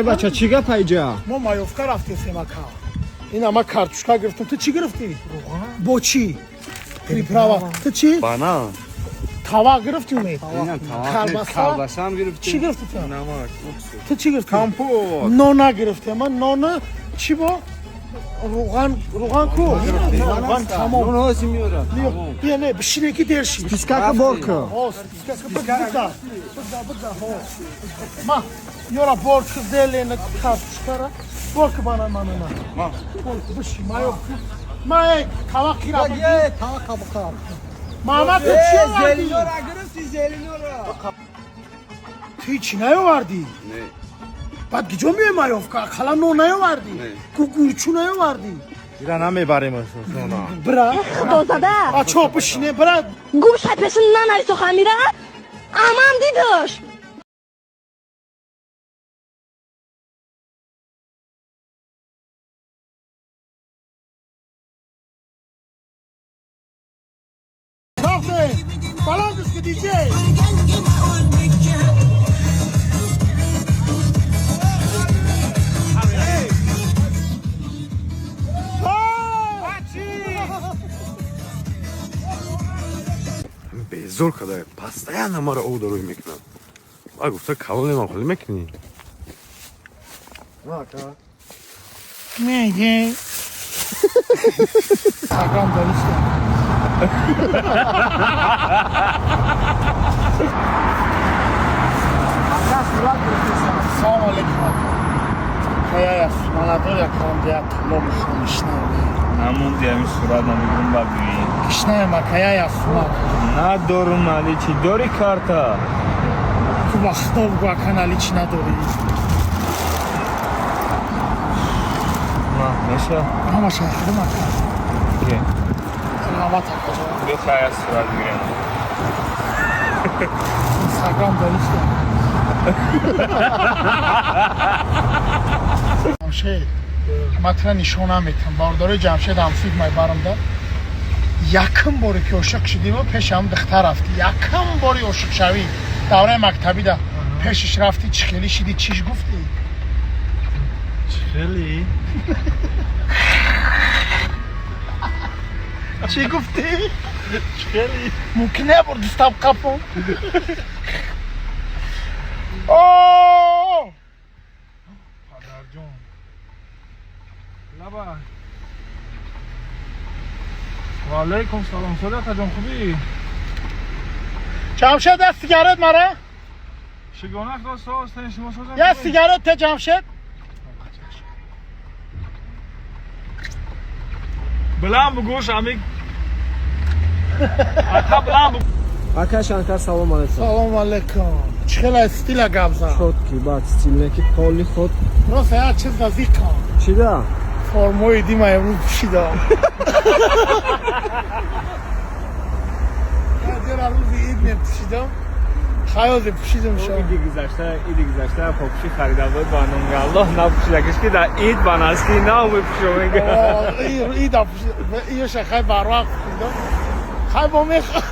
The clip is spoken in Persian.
بچه چی گپ اینجا؟ ما مایوفکا رفتیم سمکا. این اما کارتوشکا گرفتم. تو چی گرفتی؟ با چی؟ پریپراوا. تو چی؟ بانان. تاوا گرفتی می؟ کالباسا هم گرفتی. چی گرفتی تو؟ نمک. تو چی گرفتی؟ کامپوت. نونا گرفتی. من نونا چی با؟ روغن کو. روغن تمام. نون هاسی میارم. بیا نه بشینه کی درشی. پیسکاک بورکو. بدا. ما یورا بورک دلین کارتوشکا را. بورک بana منو. ما. بورک بشی مایوفکا. ما تاوا کی را بگی؟ تاوا کابکار. ماما تو چی آوردی؟ زلینورا گرفتی زلینورا. توی چی نیاوردی؟ نه. بعد گیجا میای مایوفکا خلا نو نیاوردی؟ گوگوچو نیاوردی؟ ایرا نمیبریم نونا. برا؟ خدا زده بچه بشینه برا. گوش های پسون ننایی سخن میره امام دیدش Kalkın! Balon diski DJ! Безур когда постоянно мара удару микна. А гуфта кавле ма хол микни. میگه سلام دانشتم سلام علیکم خیلی من ادو یکم دیگه طلب شونشنم نموندی همین صورت نمیگرم ببینی کشنه ما کیا یاسما ندارم علی چی داری کارتا تو وقتا بگو کانالی چی نداری میشه همه شهر ما که همه تکجا بخواه از صورت بگیرم اینستاگرام دانشتم جمشید مطرح نشانم میتونم بارداره جمشید همسید مای برمده یکم باری که عاشق شدی و پیش هم دختر رفتی یکم باری عاشق شوی دوره مکتبی ده پیشش رفتی چی خیلی شدی چیش گفتی؟ خیلی چی گفتی؟ خیلی ممکنه بر دستم کپم اوه پدر جون لبا و علیکم سلام صدقه جان خوبی؟ جمشید یه سیگارت ماره؟ شگانه خواست هستن شما سازم یه سیگارت ته جمشید؟ بلند بگوش امیگ حتی بلند بگوش Aka Shankar salam alaykum. سلام علیکم چخیل استیل گبزا Chotki, bak stilneki polli khod. راست یه چیز نزدیک کن Chida? فرموی دیما امروز پوشیدم یه روز عید نپوشیدم خیاز پوشیدم شما ایدی گذشته پاپشی خریده بود با نام الله نپوشیده کش که در عید بناستی نه بپوشه میگه عید پوشیدم یه شخص بر وقت پوشیدم خیلی با میخوام